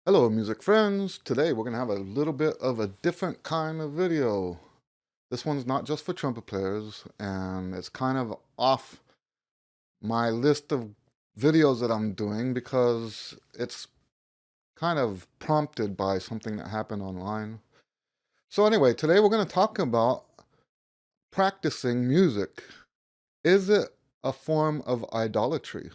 Hello music friends, today we're going to have a little bit of a different kind of video. This one's not just for trumpet players and it's kind of off my list of videos that I'm doing because it's kind of prompted by something that happened online. So anyway, today we're going to talk about practicing music. Is it a form of idolatry?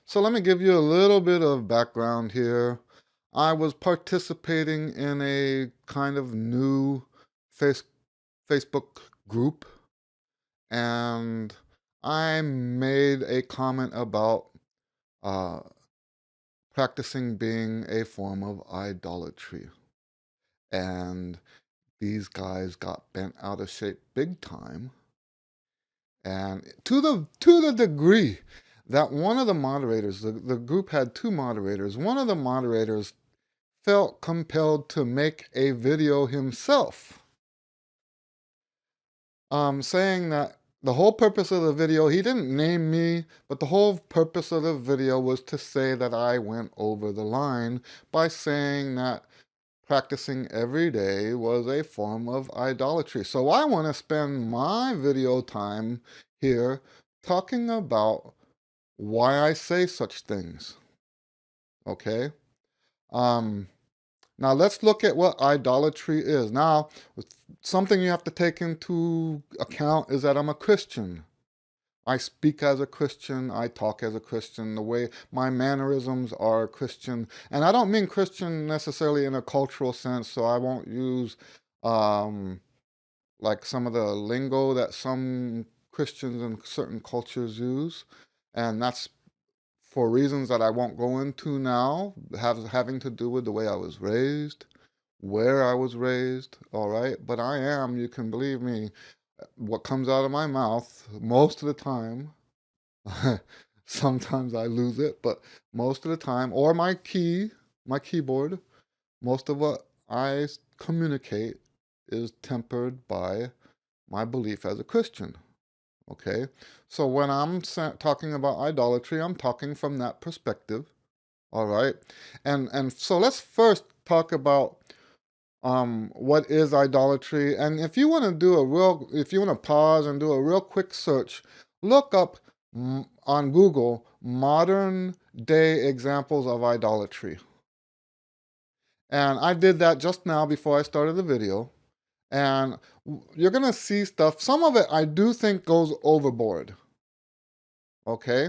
So let me give you a little bit of background here. I was participating in a kind of new face, Facebook group, and I made a comment about uh, practicing being a form of idolatry. And these guys got bent out of shape big time. And to the degree that one of the moderators, the group had two moderators, one of the moderators felt compelled to make a video himself, saying that the whole purpose of the video, he didn't name me, but the whole purpose of the video was to say that I went over the line by saying that practicing every day was a form of idolatry. So I want to spend my video time here talking about why I say such things. Okay? Um, Now let's look at what idolatry is. Now, something you have to take into account is that I'm a Christian. I speak as a Christian, I talk as a Christian, the way my mannerisms are Christian. And I don't mean Christian necessarily in a cultural sense, so I won't use um, like some of the lingo that some Christians in certain cultures use. And that's for reasons that I won't go into now, having to do with the way I was raised, where I was raised, all right? But I am, you can believe me, what comes out of my mouth most of the time, sometimes I lose it, but most of the time, or my keyboard, most of what I communicate is tempered by my belief as a Christian. Okay, so when I'm talking about idolatry, I'm talking from that perspective. All right, and so let's first talk about what is idolatry. And if you want to do if you want to pause and do a real quick search, look up on Google modern day examples of idolatry. And I did that just now before I started the video. And you're going to see stuff. Some of it I do think goes overboard. Okay?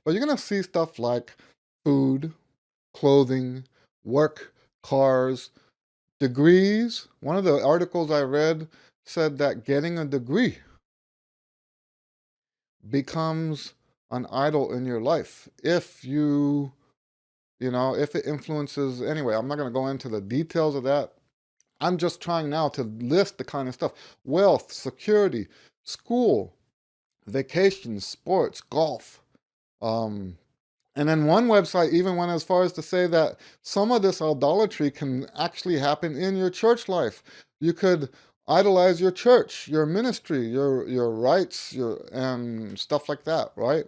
But you're going to see stuff like food, clothing, work, cars, degrees. One of the articles I read said that getting a degree becomes an idol in your life if if it influences. Anyway, I'm not going to go into the details of that. I'm just trying now to list the kind of stuff: wealth, security, school, vacations, sports, golf. Um, and then one website even went as far as to say that some of this idolatry can actually happen in your church life. You could idolize your church, your ministry, your rights, and stuff like that, right?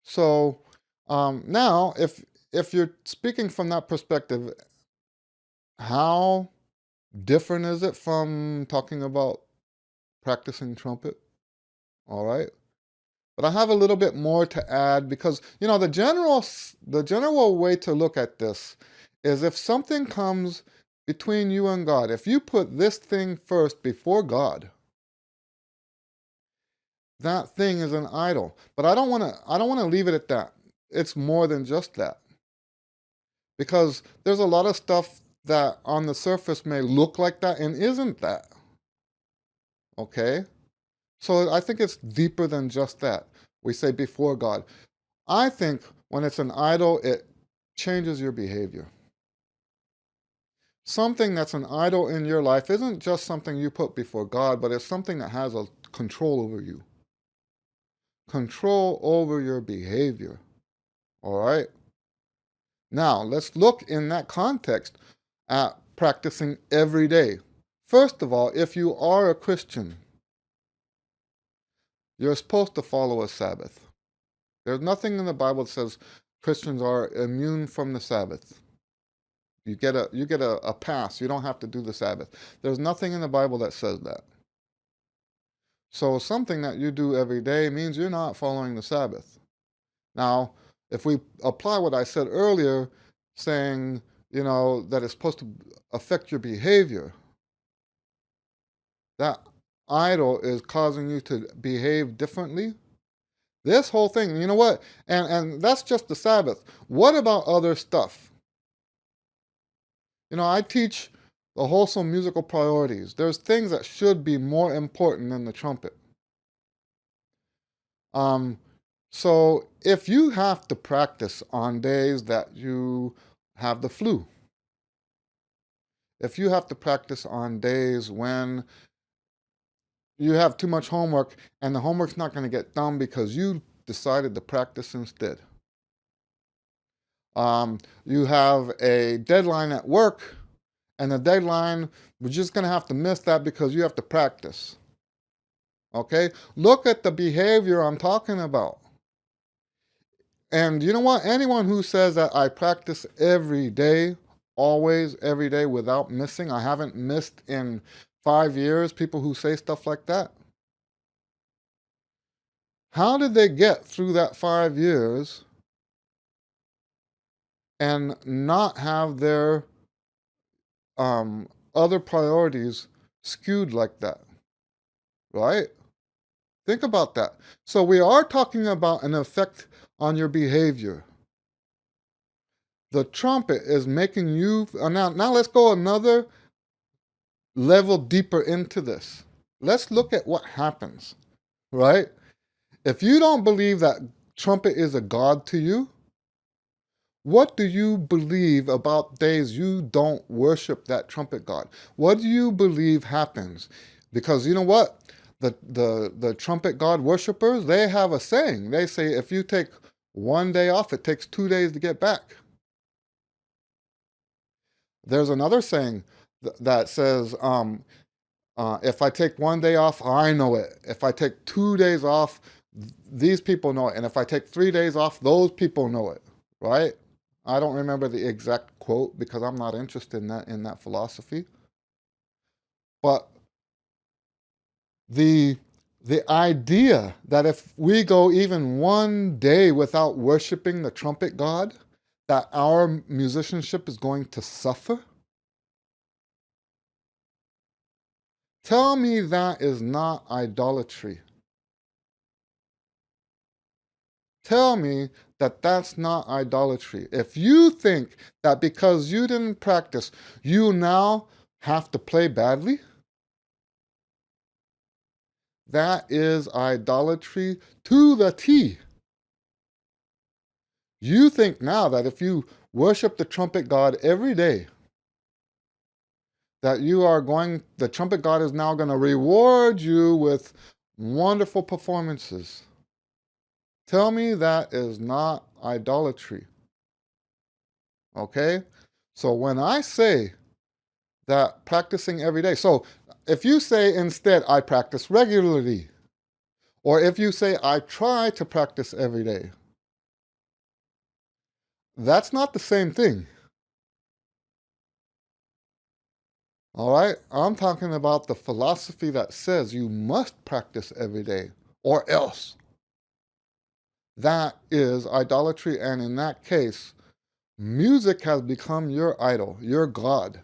So now, if you're speaking from that perspective, how different is it from talking about practicing trumpet? All right. But I have a little bit more to add because, the general way to look at this is if something comes between you and God, if you put this thing first before God, that thing is an idol. But I don't want to leave it at that. It's more than just that. Because there's a lot of stuff that on the surface may look like that and isn't that. Okay? So I think it's deeper than just that. We say before God. I think when it's an idol, it changes your behavior. Something that's an idol in your life isn't just something you put before God, but it's something that has a control over you, control over your behavior. All right. Now, let's look in that context at practicing every day. First of all, if you are a Christian, you're supposed to follow a Sabbath. There's nothing in the Bible that says Christians are immune from the Sabbath. You get a pass. You don't have to do the Sabbath. There's nothing in the Bible that says that. So something that you do every day means you're not following the Sabbath. Now, if we apply what I said earlier, saying, that it's supposed to affect your behavior, that idol is causing you to behave differently. This whole thing, you know what? And that's just the Sabbath. What about other stuff? I teach the wholesome musical priorities. There's things that should be more important than the trumpet. Um, so if you have to practice on days that you have the flu, if you have to practice on days when you have too much homework and the homework's not going to get done because you decided to practice instead. You have a deadline at work, and the deadline, we're just going to have to miss that because you have to practice. Okay? Look at the behavior I'm talking about. And you know what? Anyone who says that I practice every day, always, every day without missing, I haven't missed in 5 years, people who say stuff like that. How did they get through that 5 years and not have their other priorities skewed like that? Right? Think about that. So we are talking about an effect on your behavior. The trumpet is making you, now let's go another level deeper into this. Let's look at what happens, right? If you don't believe that trumpet is a god to you, what do you believe about days you don't worship that trumpet god? What do you believe happens? Because you know what? The trumpet god worshippers, they have a saying. They say if you take one day off, it takes 2 days to get back. There's another saying that says, if I take one day off, I know it. If I take 2 days off, these people know it. And if I take 3 days off, those people know it, right? I don't remember the exact quote because I'm not interested in that philosophy. But the idea that if we go even one day without worshiping the trumpet god, that our musicianship is going to suffer. Tell me that is not idolatry. Tell me that that's not idolatry. If you think that because you didn't practice, you now have to play badly, that is idolatry to the T. You think now that if you worship the trumpet god every day, that the trumpet god is now going to reward you with wonderful performances. Tell me that is not idolatry. Okay? So when I say that practicing every day, so if you say instead, I practice regularly, or if you say, I try to practice every day, that's not the same thing. All right? I'm talking about the philosophy that says you must practice every day, or else. That is idolatry, and in that case, music has become your idol, your god.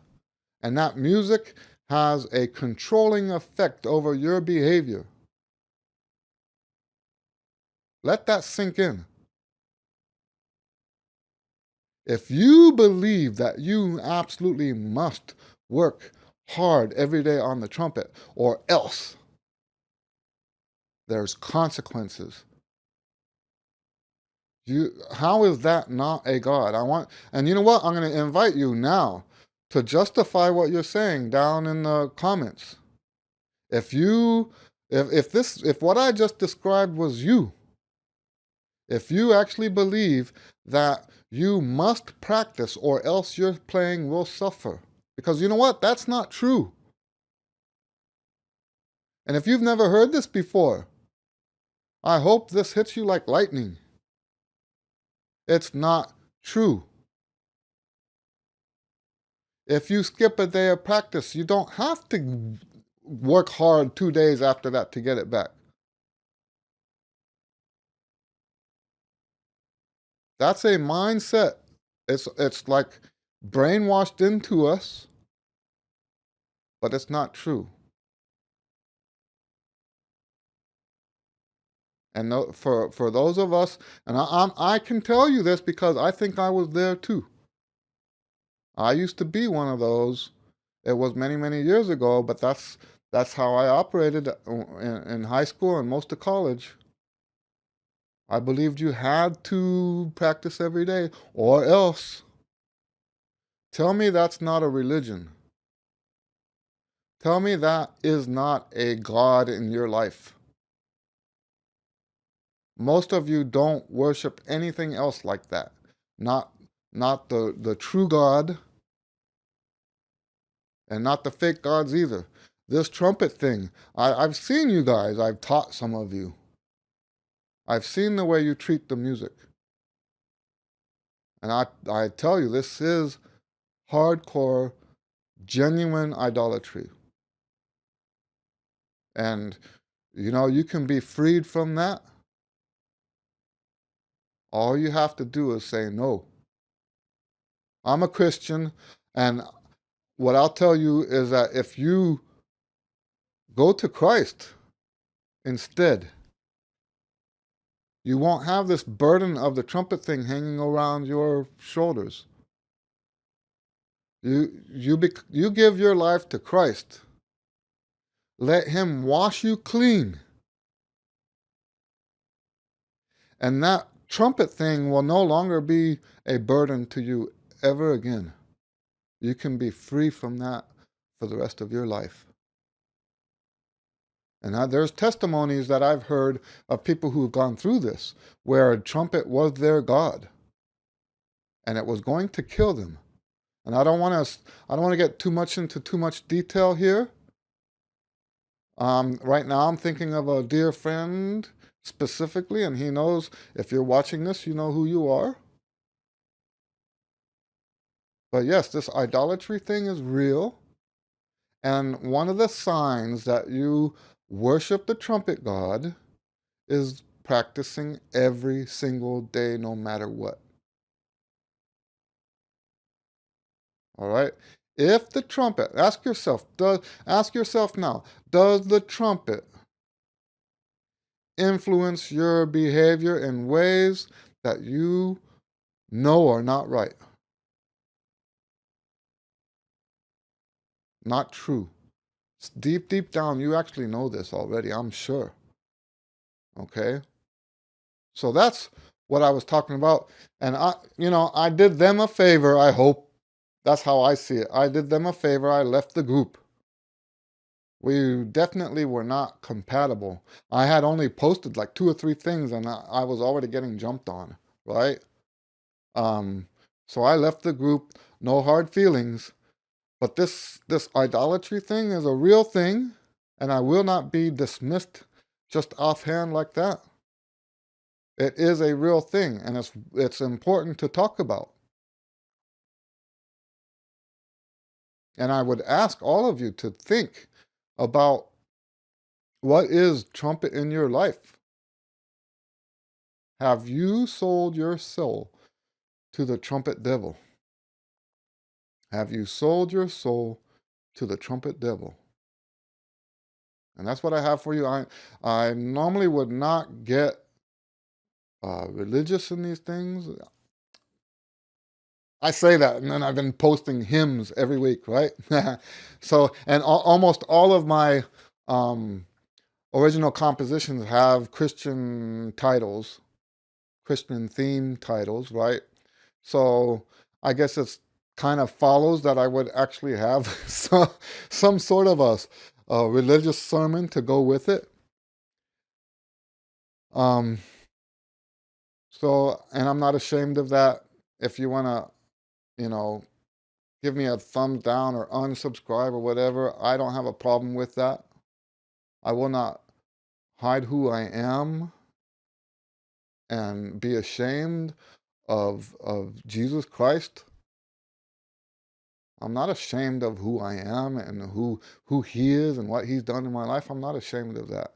And that music has a controlling effect over your behavior. Let that sink in. If you believe that you absolutely must work hard every day on the trumpet, or else there's consequences. How is that not a God? And you know what? I'm going to invite you now to justify what you're saying down in the comments. If what I just described was you, If you actually believe that you must practice or else your playing will suffer, because you know what? That's not true. And if you've never heard this before, I hope this hits you like lightning. It's not true. If you skip a day of practice, you don't have to work hard 2 days after that to get it back. That's a mindset. It's like brainwashed into us, but it's not true. And for those of us, and I can tell you this because I think I was there too. I used to be one of those. It was many years ago, but that's how I operated in high school and most of college. I believed you had to practice every day, or else. Tell me that's not a religion. Tell me that is not a God in your life. Most of you don't worship anything else like that. Not not the true God and not the fake gods either. This trumpet thing, I've seen you guys. I've taught some of you. I've seen the way you treat the music. And I tell you, this is hardcore, genuine idolatry. And, you can be freed from that. All you have to do is say no. I'm a Christian, and what I'll tell you is that if you go to Christ instead, you won't have this burden of the trumpet thing hanging around your shoulders. You give your life to Christ. Let him wash you clean. And that trumpet thing will no longer be a burden to you ever again. You can be free from that for the rest of your life. And there's testimonies that I've heard of people who've gone through this, where a trumpet was their god, and it was going to kill them. And I don't want to get too much into too much detail here. Right now, I'm thinking of a dear friend specifically, and he knows, if you're watching this, you know who you are. But yes, this idolatry thing is real. And one of the signs that you worship the trumpet god is practicing every single day, no matter what. All right? If the trumpet, ask yourself now, does the trumpet influence your behavior in ways that you know are not right? Not true. Deep down, you actually know this already, I'm sure. Okay? So that's what I was talking about. And I did them a favor, I hope. That's how I see it. I did them a favor. I left the group. We definitely were not compatible. I had only posted like 2 or 3 things and I was already getting jumped on, right? Um, so I left the group, no hard feelings. But this idolatry thing is a real thing, and I will not be dismissed just offhand like that. It is a real thing, and it's important to talk about. And I would ask all of you to think about, what is trumpet in your life? Have you sold your soul to the trumpet devil? Have you sold your soul to the trumpet devil? And that's what I have for you. I normally would not get religious in these things. I say that, and then I've been posting hymns every week, right? So, and almost all of my um, original compositions have Christian titles, Christian theme titles, right? So I guess it's kind of follows that I would actually have some sort of a religious sermon to go with it. Um, So, and I'm not ashamed of that. If you want to, give me a thumbs down or unsubscribe or whatever, I don't have a problem with that. I will not hide who I am and be ashamed of Jesus Christ. I'm not ashamed of who I am and who he is and what he's done in my life. I'm not ashamed of that.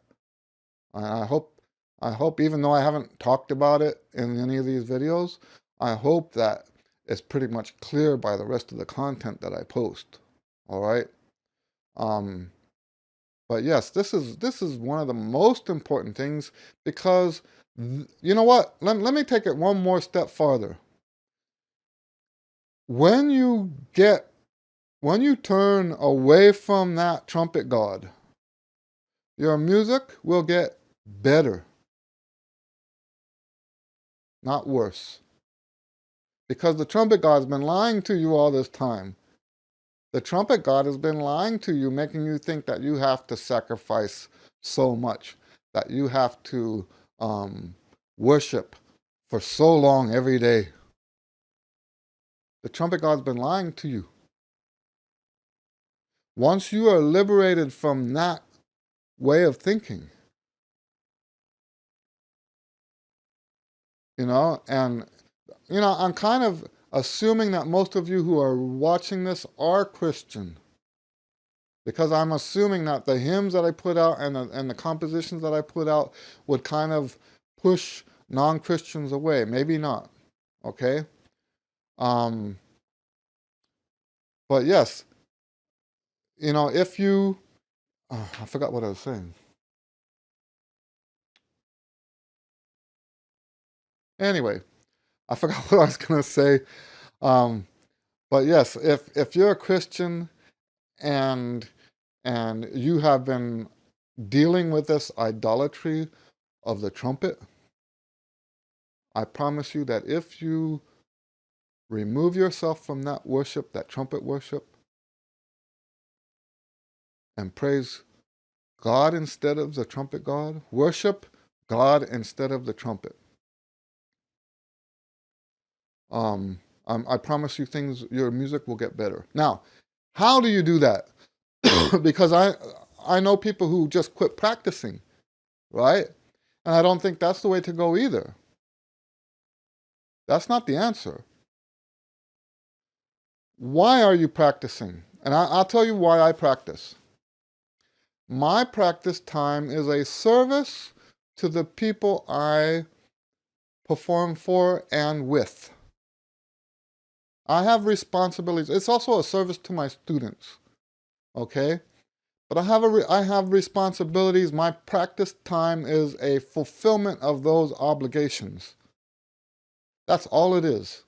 I hope even though I haven't talked about it in any of these videos, I hope that it's pretty much clear by the rest of the content that I post. All right. Um, but yes, this is one of the most important things because you know what? Let me take it one more step farther. When you turn away from that trumpet god, your music will get better, not worse. Because the trumpet god has been lying to you all this time. The trumpet god has been lying to you, making you think that you have to sacrifice so much, that you have to worship for so long every day. The trumpet god's been lying to you. Once you are liberated from that way of thinking, and I'm kind of assuming that most of you who are watching this are Christian. Because I'm assuming that the hymns that I put out and the compositions that I put out would kind of push non-Christians away. Maybe not. Okay? But yes, if you... I forgot what I was saying. Anyway, I forgot what I was going to say. But yes, if you're a Christian and you have been dealing with this idolatry of the trumpet, I promise you that if you remove yourself from that worship, that trumpet worship, and praise God instead of the trumpet god, worship God instead of the trumpet. I promise you your music will get better. Now, how do you do that? Because I know people who just quit practicing, right? And I don't think that's the way to go either. That's not the answer. Why are you practicing? And I'll tell you why I practice. My practice time is a service to the people I perform for and with. I have responsibilities. It's also a service to my students, okay? But I have responsibilities. My practice time is a fulfillment of those obligations. That's all it is.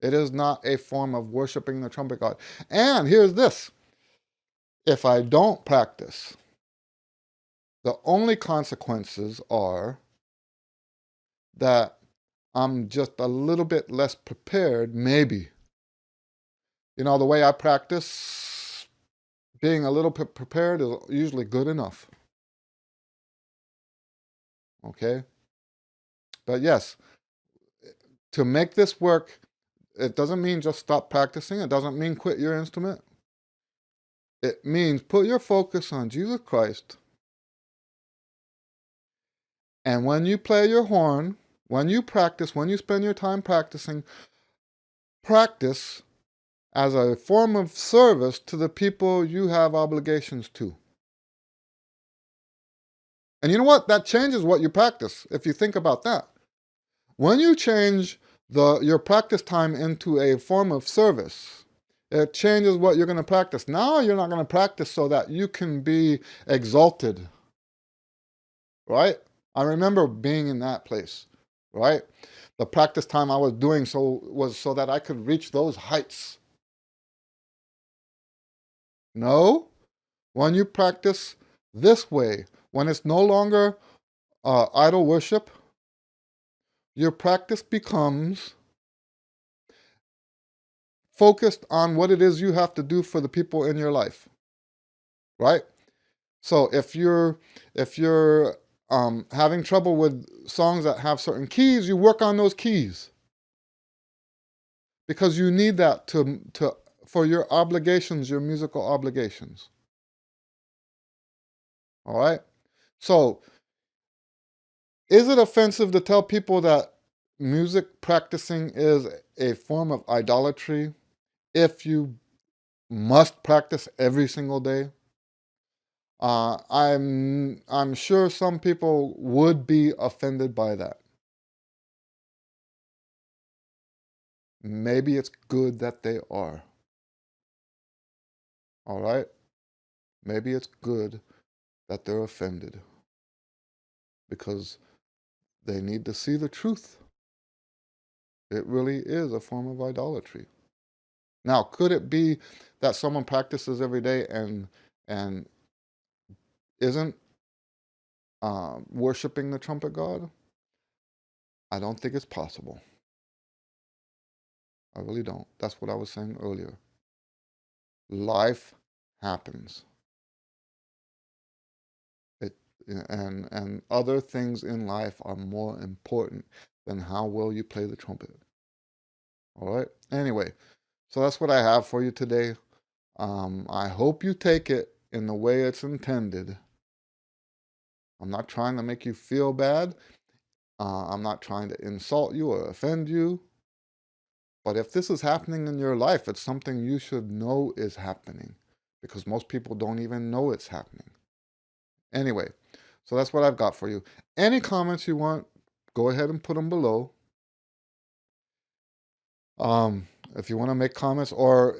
It is not a form of worshiping the trumpet god. And here's this. If I don't practice, the only consequences are that I'm just a little bit less prepared, maybe. The way I practice, being a little bit prepared is usually good enough. Okay? But yes, to make this work, it doesn't mean just stop practicing. It doesn't mean quit your instrument. It means put your focus on Jesus Christ. And when you play your horn, when you practice, when you spend your time practicing, practice as a form of service to the people you have obligations to. And you know what? That changes what you practice, if you think about that. When you change your practice time into a form of service, it changes what you're going to practice. Now you're not going to practice so that you can be exalted, right? I remember being in that place, right? The practice time I was doing was so that I could reach those heights. No, when you practice this way, when it's no longer idol worship, your practice becomes focused on what it is you have to do for the people in your life, right? So if you're having trouble with songs that have certain keys, you work on those keys. Because you need that for your obligations, your musical obligations. All right? So, is it offensive to tell people that music practicing is a form of idolatry if you must practice every single day? I'm sure some people would be offended by that. Maybe it's good that they are. All right? Maybe it's good that they're offended because they need to see the truth. It really is a form of idolatry. Now, could it be that someone practices every day and isn't worshiping the trumpet god? I don't think it's possible. I really don't. That's what I was saying earlier. Life happens. It and other things in life are more important than how well you play the trumpet. All right. Anyway, so that's what I have for you today. I hope you take it in the way it's intended. I'm not trying to make you feel bad. I'm not trying to insult you or offend you. But if this is happening in your life, it's something you should know is happening because most people don't even know it's happening. Anyway, so that's what I've got for you. Any comments you want, go ahead and put them below. If you want to make comments or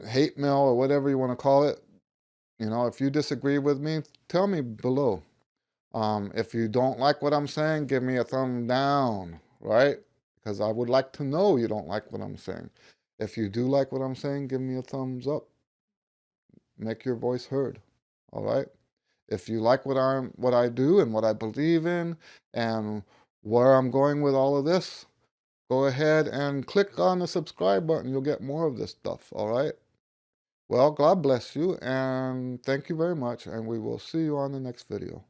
hate mail or whatever you want to call it, if you disagree with me, tell me below. If you don't like what I'm saying, give me a thumb down, right? Because I would like to know you don't like what I'm saying. If you do like what I'm saying, give me a thumbs up. Make your voice heard, all right? If you like what I do and what I believe in and where I'm going with all of this, go ahead and click on the subscribe button. You'll get more of this stuff, all right? Well, God bless you, and thank you very much, and we will see you on the next video.